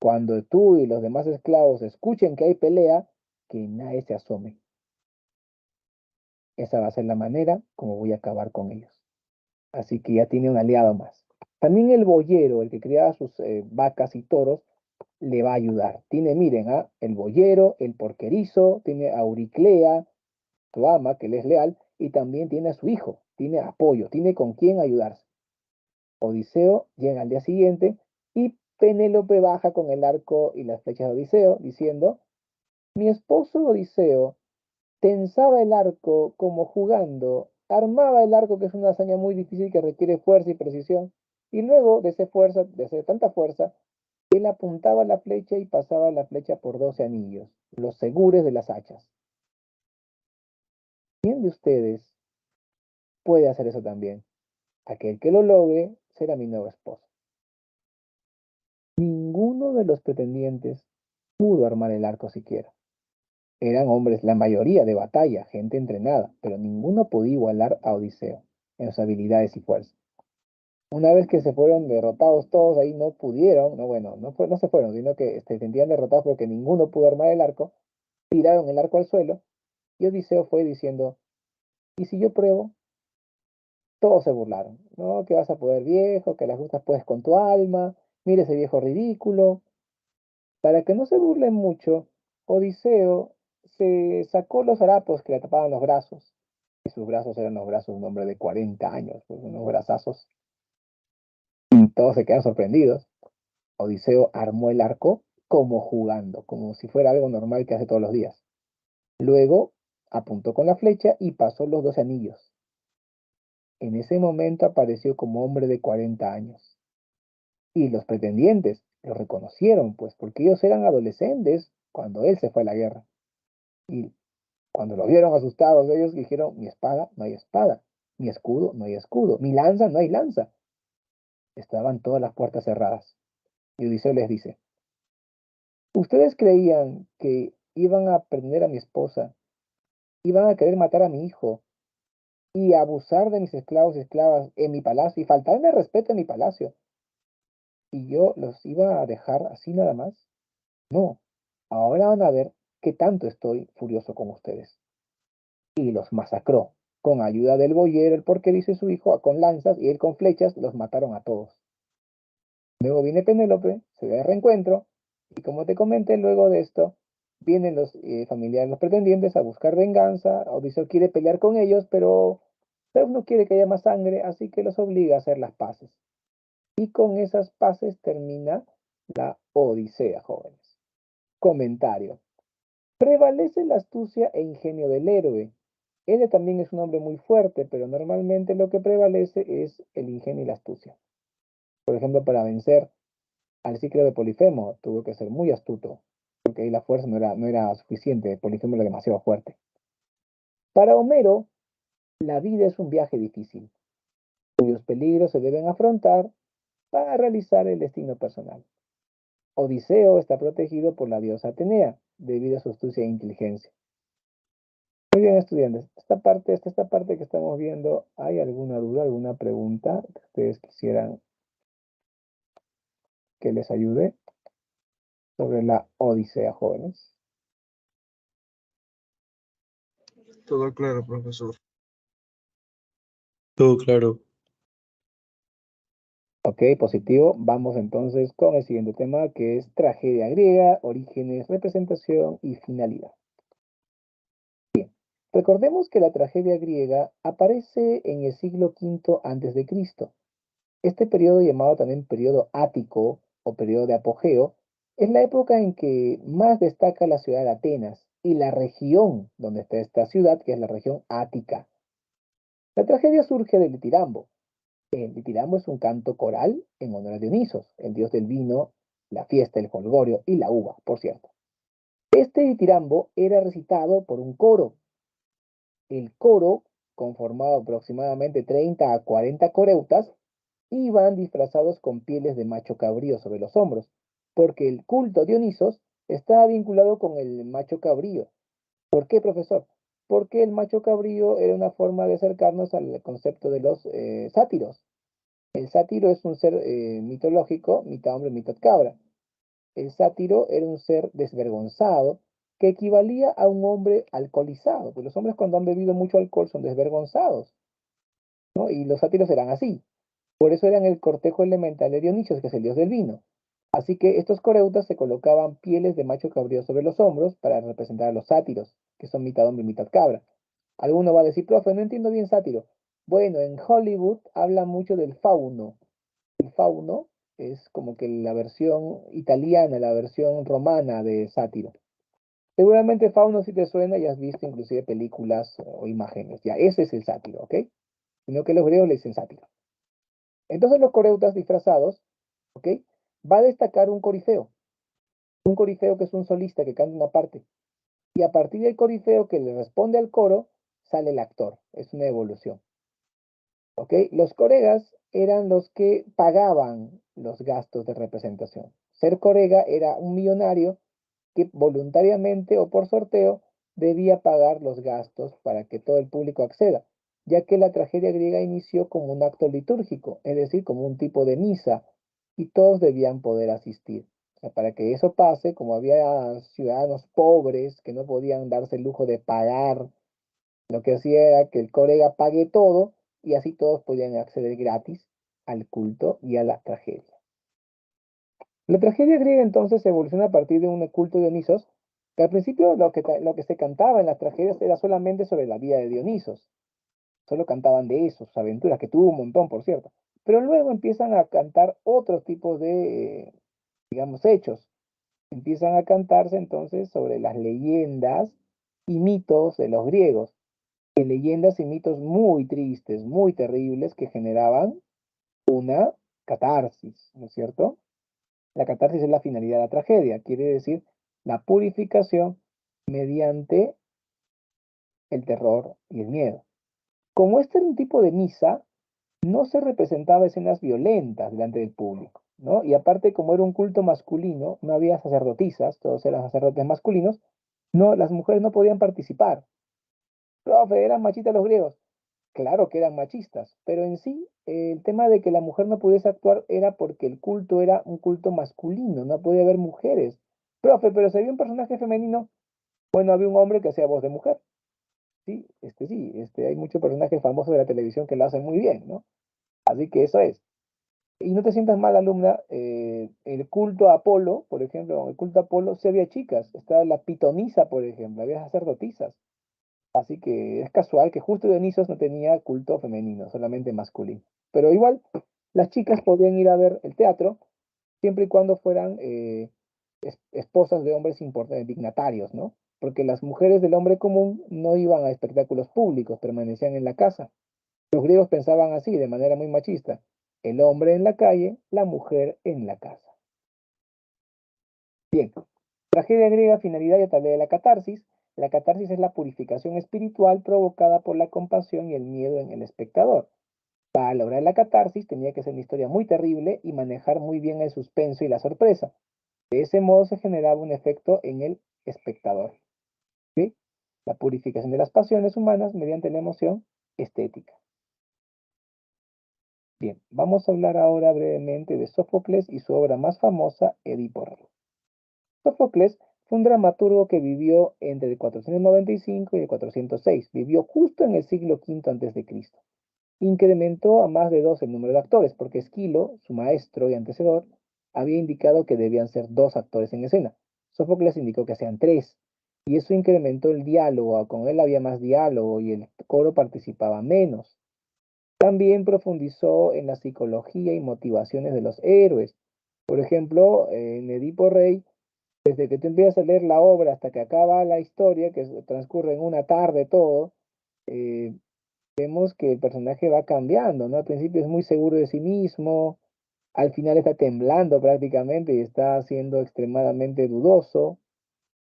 Cuando tú y los demás esclavos escuchen que hay pelea, que nadie se asome. Esa va a ser la manera como voy a acabar con ellos. Así que ya tiene un aliado más. También el boyero, el que criaba sus vacas y toros, le va a ayudar. Tiene, miren, el boyero, el porquerizo, tiene a Auriclea, su ama, que le es leal, y también tiene a su hijo, tiene apoyo, tiene con quién ayudarse. Odiseo llega al día siguiente y Penélope baja con el arco y las flechas de Odiseo, diciendo, mi esposo Odiseo tensaba el arco como jugando, armaba el arco, que es una hazaña muy difícil que requiere fuerza y precisión, y luego de hacer tanta fuerza, él apuntaba la flecha y pasaba la flecha por 12 anillos, los segures de las hachas. ¿Quién de ustedes puede hacer eso también? Aquel que lo logre será mi nuevo esposo. Ninguno de los pretendientes pudo armar el arco siquiera. Eran hombres, la mayoría de batalla, gente entrenada, pero ninguno podía igualar a Odiseo en sus habilidades y fuerza. Una vez que se fueron derrotados todos, ahí no pudieron, no, bueno, no se fueron, sino que se sentían derrotados porque ninguno pudo armar el arco, tiraron el arco al suelo y Odiseo fue diciendo, ¿y si yo pruebo? Todos se burlaron, ¿no? Que vas a poder viejo, que las justas puedes con tu alma, mire ese viejo ridículo. Para que no se burlen mucho, Odiseo se sacó los harapos que le tapaban los brazos, y sus brazos eran los brazos de un hombre de 40 años, pues unos brazazos, y todos se quedan sorprendidos. Odiseo armó el arco como jugando, como si fuera algo normal que hace todos los días. Luego apuntó con la flecha y pasó los 12 anillos. En ese momento apareció como hombre de 40 años. Y los pretendientes lo reconocieron, pues, porque ellos eran adolescentes cuando él se fue a la guerra. Y cuando lo vieron asustados, ellos dijeron, mi espada, no hay espada, mi escudo, no hay escudo, mi lanza, no hay lanza. Estaban todas las puertas cerradas. Y Odiseo les dice, ustedes creían que iban a prender a mi esposa, iban a querer matar a mi hijo y abusar de mis esclavos y esclavas en mi palacio y faltarme el respeto en mi palacio. Y yo los iba a dejar así nada más. No, ahora van a ver qué tanto estoy furioso con ustedes. Y los masacró. Con ayuda del boyero, el porquerizo y su hijo, con lanzas y él con flechas, los mataron a todos. Luego viene Penélope, se da el reencuentro, y como te comenté, luego de esto, vienen los familiares, los pretendientes a buscar venganza. Odiseo quiere pelear con ellos, pero Zeus no quiere que haya más sangre, así que los obliga a hacer las paces. Y con esas paces termina la Odisea, jóvenes. Comentario. Prevalece la astucia e ingenio del héroe. Él también es un hombre muy fuerte, pero normalmente lo que prevalece es el ingenio y la astucia. Por ejemplo, para vencer al ciclo de Polifemo tuvo que ser muy astuto, porque ahí la fuerza no era suficiente, Polifemo era demasiado fuerte. Para Homero, la vida es un viaje difícil, cuyos peligros se deben afrontar para realizar el destino personal. Odiseo está protegido por la diosa Atenea, debido a su astucia e inteligencia. Muy bien, estudiantes. Esta parte que estamos viendo, ¿hay alguna duda, alguna pregunta que ustedes quisieran que les ayude sobre la Odisea, jóvenes? Todo claro, profesor. Todo claro. Ok, positivo. Vamos entonces con el siguiente tema, que es tragedia griega, orígenes, representación y finalidad. Recordemos que la tragedia griega aparece en el siglo V antes de Cristo. Este periodo, llamado también periodo ático o periodo de apogeo, es la época en que más destaca la ciudad de Atenas y la región donde está esta ciudad, que es la región ática. La tragedia surge del Litirambo. El Litirambo es un canto coral en honor a Dionisos, el dios del vino, la fiesta, el jolgorio y la uva, por cierto. Este Litirambo era recitado por un coro. El coro, conformado aproximadamente 30 a 40 coreutas, iban disfrazados con pieles de macho cabrío sobre los hombros, porque el culto a Dionisos estaba vinculado con el macho cabrío. ¿Por qué, profesor? Porque el macho cabrío era una forma de acercarnos al concepto de los sátiros. El sátiro es un ser mitológico, mitad hombre, mitad cabra. El sátiro era un ser desvergonzado que equivalía a un hombre alcoholizado, pues los hombres cuando han bebido mucho alcohol son desvergonzados, ¿no? Y los sátiros eran así. Por eso eran el cortejo elemental de Dionisios, que es el dios del vino. Así que estos coreutas se colocaban pieles de macho cabrío sobre los hombros para representar a los sátiros, que son mitad hombre y mitad cabra. Alguno va a decir, profe, no entiendo bien sátiro. Bueno, en Hollywood habla mucho del fauno. El fauno es como que la versión italiana, la versión romana de sátiro. Seguramente fauno si te suena y has visto inclusive películas o imágenes. Ya, ese es el sátiro, ¿ok? Sino que los griegos le dicen sátiro. Entonces los coreutas disfrazados, ¿ok? Va a destacar un corifeo que es un solista que canta una parte. Y a partir del corifeo que le responde al coro, sale el actor. Es una evolución. ¿Ok? Los coregas eran los que pagaban los gastos de representación. Ser corega era un millonario que voluntariamente o por sorteo debía pagar los gastos para que todo el público acceda. ya que la tragedia griega inició como un acto litúrgico, es decir, como un tipo de misa, y todos debían poder asistir. O sea, para que eso pase, como había ciudadanos pobres que no podían darse el lujo de pagar, lo que hacía era que el colega pague todo y así todos podían acceder gratis al culto y a la tragedia. La tragedia griega entonces evoluciona a partir de un culto de Dionisos, que al principio lo que se cantaba en las tragedias era solamente sobre la vida de Dionisos. Solo cantaban de eso, sus aventuras, que tuvo un montón, por cierto. Pero luego empiezan a cantar otros tipos de, digamos, hechos. Empiezan a cantarse entonces sobre las leyendas y mitos de los griegos. Leyendas y mitos muy tristes, muy terribles, que generaban una catarsis, ¿no es cierto? La catarsis es la finalidad de la tragedia, quiere decir la purificación mediante el terror y el miedo. Como este era un tipo de misa, no se representaba escenas violentas delante del público, ¿no? Y aparte, como era un culto masculino, no había sacerdotisas, todos eran sacerdotes masculinos, no, las mujeres no podían participar. Profe, eran machistas los griegos. Claro que eran machistas, pero en sí el tema de que la mujer no pudiese actuar era porque el culto era un culto masculino, no podía haber mujeres. Profe, pero si había un personaje femenino, bueno, había un hombre que hacía voz de mujer. Sí, hay muchos personajes famosos de la televisión que lo hacen muy bien, ¿no? Así que eso es. Y no te sientas mal, alumna, el culto a Apolo, por ejemplo, el culto a Apolo, sí había chicas, estaba la pitonisa, por ejemplo, había sacerdotisas. Así que es casual que justo Dionisos no tenía culto femenino, solamente masculino. Pero igual, las chicas podían ir a ver el teatro siempre y cuando fueran esposas de hombres importantes, dignatarios, ¿no? Porque las mujeres del hombre común no iban a espectáculos públicos, permanecían en la casa. Los griegos pensaban así, de manera muy machista. El hombre en la calle, la mujer en la casa. Bien, tragedia griega, finalidad y tarea de la catarsis. La catarsis es la purificación espiritual provocada por la compasión y el miedo en el espectador. Para lograr la catarsis tenía que ser una historia muy terrible y manejar muy bien el suspenso y la sorpresa. De ese modo se generaba un efecto en el espectador. ¿Sí? La purificación de las pasiones humanas mediante la emoción estética. Bien, vamos a hablar ahora brevemente de Sófocles y su obra más famosa, Edipo Rey. Sófocles fue un dramaturgo que vivió entre el 495 y el 406. Vivió justo en el siglo V a.C. Incrementó a más de dos el número de actores, porque Esquilo, su maestro y antecesor, había indicado que debían ser dos actores en escena. Sófocles indicó que sean tres, y eso incrementó el diálogo. Con él había más diálogo y el coro participaba menos. También profundizó en la psicología y motivaciones de los héroes. Por ejemplo, en Edipo Rey, desde que tú empiezas a leer la obra hasta que acaba la historia, que transcurre en una tarde todo, eh, vemos que el personaje va cambiando, ¿no? Al principio es muy seguro de sí mismo, al final está temblando prácticamente y está siendo extremadamente dudoso.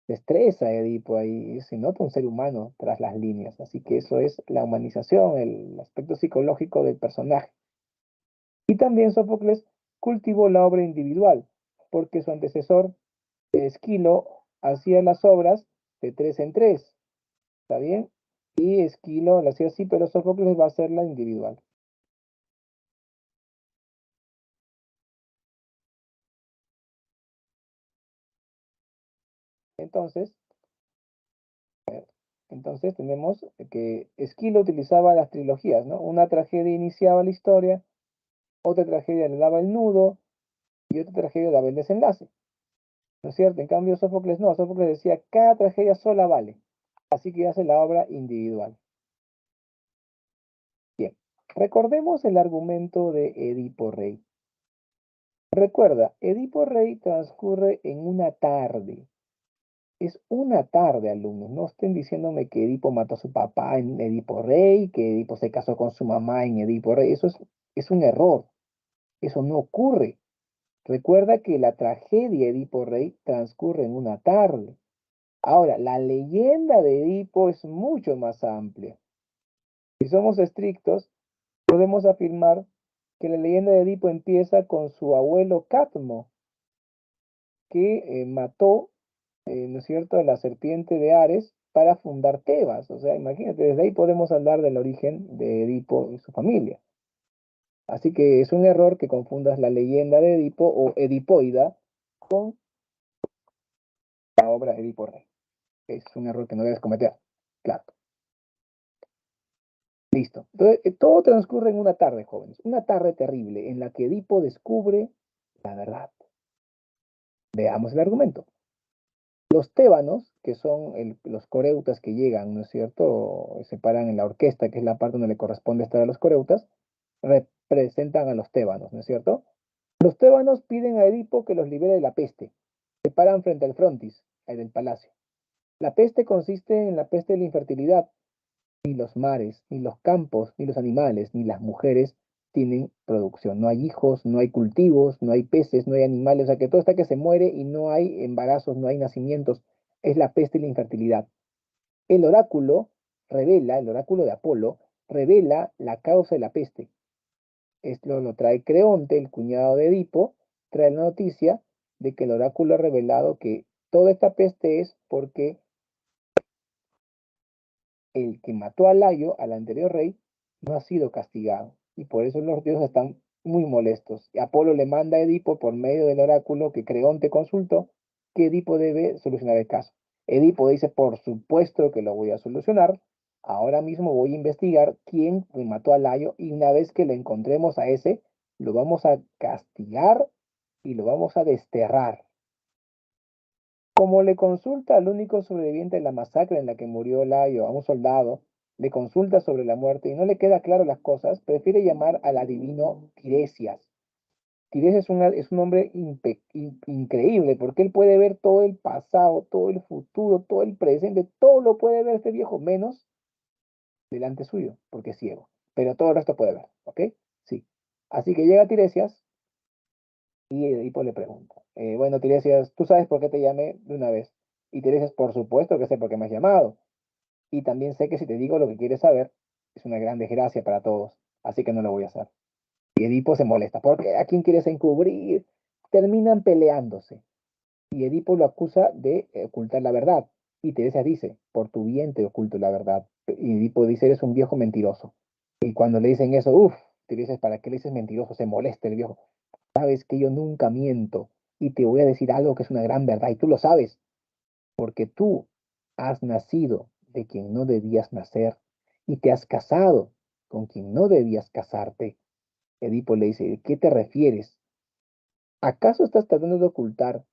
Se estresa Edipo ahí, se nota un ser humano tras las líneas, así que eso es la humanización, el aspecto psicológico del personaje. Y también Sófocles cultivó la obra individual, porque su antecesor, Esquilo, hacía las obras de tres en tres, ¿está bien? Y Esquilo lo hacía así, pero Sófocles va a hacerla individual. Entonces, entonces tenemos que Esquilo utilizaba las trilogías, ¿no? Una tragedia iniciaba la historia, otra tragedia le daba el nudo y otra tragedia daba el desenlace, ¿no es cierto? En cambio, Sófocles no, Sófocles decía, cada tragedia sola vale, así que hace la obra individual. Bien, recordemos el argumento de Edipo Rey. Recuerda, Edipo Rey transcurre en una tarde. Es una tarde, alumnos. No estén diciéndome que Edipo mató a su papá en Edipo Rey, que Edipo se casó con su mamá en Edipo Rey. Es un error. Eso no ocurre. Recuerda que la tragedia Edipo Rey transcurre en una tarde. Ahora, la leyenda de Edipo es mucho más amplia. Si somos estrictos, podemos afirmar que la leyenda de Edipo empieza con su abuelo Cadmo, que mató ¿no es cierto?, la serpiente de Ares para fundar Tebas. O sea, imagínate, desde ahí podemos hablar del origen de Edipo y su familia. Así que es un error que confundas la leyenda de Edipo o Edipoida con la obra Edipo Rey. Es un error que no debes cometer. Claro. Listo. Entonces, todo transcurre en una tarde, jóvenes. Una tarde terrible en la que Edipo descubre la verdad. Veamos el argumento. Los tébanos, que son los coreutas que llegan, ¿no es cierto? Se paran en la orquesta, que es la parte donde le corresponde estar a los coreutas, representan a los tébanos, ¿no es cierto? Los tébanos piden a Edipo que los libere de la peste. Se paran frente al frontis, el del palacio. La peste consiste en la peste de la infertilidad. Ni los mares, ni los campos, ni los animales, ni las mujeres tienen producción. No hay hijos, no hay cultivos, no hay peces, no hay animales. O sea que todo está que se muere y no hay embarazos, no hay nacimientos. Es la peste y la infertilidad. El oráculo revela, el oráculo de Apolo, revela la causa de la peste. Esto lo trae Creonte, el cuñado de Edipo, trae la noticia de que el oráculo ha revelado que toda esta peste es porque el que mató a Layo, al anterior rey, no ha sido castigado. Y por eso los dioses están muy molestos. Y Apolo le manda a Edipo, por medio del oráculo que Creonte consultó, que Edipo debe solucionar el caso. Edipo dice, por supuesto que lo voy a solucionar. Ahora mismo voy a investigar quién me mató a Layo y una vez que le encontremos a ese, lo vamos a castigar y lo vamos a desterrar. Como le consulta al único sobreviviente de la masacre en la que murió Layo, a un soldado, le consulta sobre la muerte y no le queda claro las cosas, prefiere llamar al adivino Tiresias. Tiresias es un hombre increíble porque él puede ver todo el pasado, todo el futuro, todo el presente, todo lo puede ver este viejo, menos delante suyo, porque es ciego. Pero todo el resto puede ver, ¿ok? Sí. Así que llega Tiresias y Edipo le pregunta, bueno, Tiresias, ¿tú sabes por qué te llamé de una vez? Y Tiresias, por supuesto que sé por qué me has llamado. Y también sé que si te digo lo que quieres saber, es una gran desgracia para todos. Así que no lo voy a hacer. Y Edipo se molesta. ¿Porque a quién quieres encubrir? Terminan peleándose. Y Edipo lo acusa de ocultar la verdad. Y Tiresias dice, por tu bien te oculto la verdad. Y Edipo dice, eres un viejo mentiroso. Y cuando le dicen eso, uff, Tiresias, ¿para qué le dices mentiroso? Se molesta el viejo. Sabes que yo nunca miento y te voy a decir algo que es una gran verdad y tú lo sabes, porque tú has nacido de quien no debías nacer y te has casado con quien no debías casarte. Edipo le dice, ¿de qué te refieres? ¿Acaso estás tratando de ocultar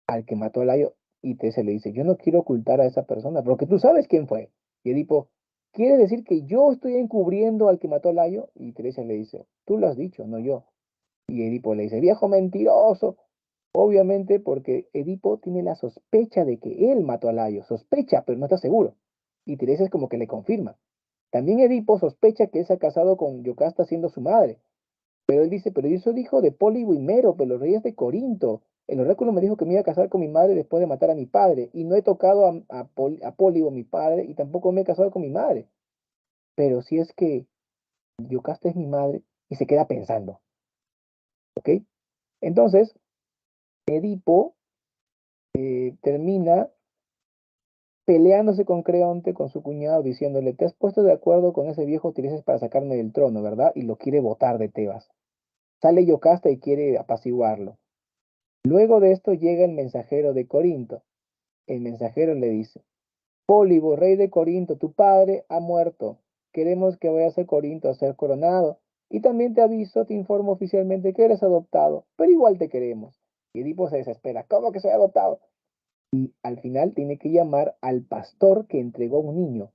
al que mató a Layo? Y Tesia le dice, yo no quiero ocultar a esa persona, porque tú sabes quién fue. Y Edipo, ¿quiere decir que yo estoy encubriendo al que mató a Layo? Y Teresia le dice, tú lo has dicho, no yo. Y Edipo le dice, viejo mentiroso. Obviamente porque Edipo tiene la sospecha de que él mató a Layo. Sospecha, pero no está seguro. Y Teresa es como que le confirma. También Edipo sospecha que él se ha casado con Yocasta siendo su madre. Pero él dice, pero yo soy hijo de Pólibo y Mero, pero los reyes de Corinto. El oráculo me dijo que me iba a casar con mi madre después de matar a mi padre. Y no he tocado a Pólibo, mi padre, y tampoco me he casado con mi madre. Pero si es que Yocasta es mi madre, y se queda pensando. ¿Ok? Entonces, Edipo termina peleándose con Creonte, con su cuñado, diciéndole, te has puesto de acuerdo con ese viejo Tiresias para sacarme del trono, ¿verdad? Y lo quiere botar de Tebas. Sale Yocasta y quiere apaciguarlo. Luego de esto llega el mensajero de Corinto. El mensajero le dice, Pólibo, rey de Corinto, tu padre ha muerto. Queremos que vayas a Corinto a ser coronado. Y también te aviso, te informo oficialmente que eres adoptado, pero igual te queremos. Y Edipo se desespera. ¿Cómo que soy adoptado? Al final tiene que llamar al pastor que entregó un niño.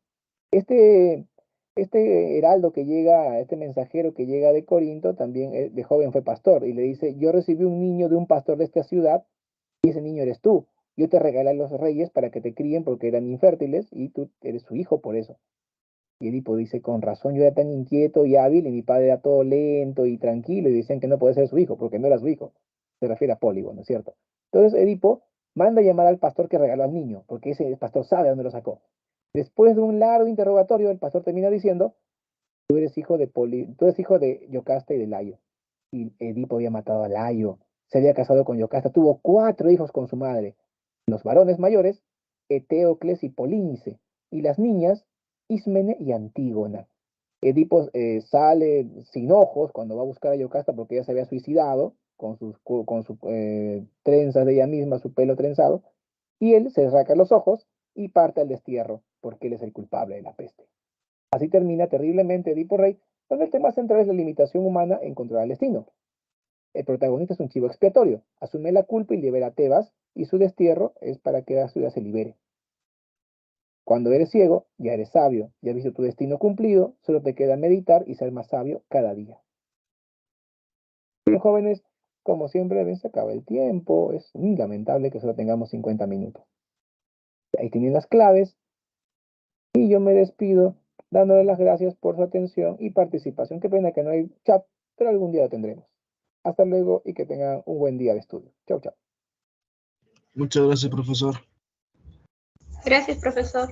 Este, este heraldo que llega, este mensajero que llega de Corinto, también de joven fue pastor, y le dice, yo recibí un niño de un pastor de esta ciudad, y ese niño eres tú. Yo te regalé a los reyes para que te críen porque eran infértiles, y tú eres su hijo por eso. Y Edipo dice, con razón, yo era tan inquieto y hábil, y mi padre era todo lento y tranquilo, y decían que no puede ser su hijo, porque no era su hijo. Se refiere a Pólibo, ¿no es cierto? Entonces Edipo manda a llamar al pastor que regaló al niño, porque ese pastor sabe dónde lo sacó. Después de un largo interrogatorio, el pastor termina diciendo, tú eres hijo de Yocasta y de Layo. Y Edipo había matado a Layo, se había casado con Yocasta, tuvo 4 hijos con su madre. Los varones mayores, Eteocles y Polínice, y las niñas, Ismene y Antígona. Edipo sale sin ojos cuando va a buscar a Yocasta porque ella se había suicidado con sus trenzas de ella misma, su pelo trenzado, y él se saca los ojos y parte al destierro porque él es el culpable de la peste. Así termina terriblemente Edipo Rey, donde el tema central es la limitación humana en controlar el destino. El protagonista es un chivo expiatorio, asume la culpa y libera a Tebas, y su destierro es para que la ciudad se libere. Cuando eres ciego, ya eres sabio, ya has visto tu destino cumplido, solo te queda meditar y ser más sabio cada día. Bien, jóvenes, como siempre ven, se acaba el tiempo, es muy lamentable que solo tengamos 50 minutos. Ahí tienen las claves, y yo me despido dándole las gracias por su atención y participación. Qué pena que no hay chat, pero algún día lo tendremos. Hasta luego y que tengan un buen día de estudio. Chau, chau. Muchas gracias, profesor. Gracias, profesor.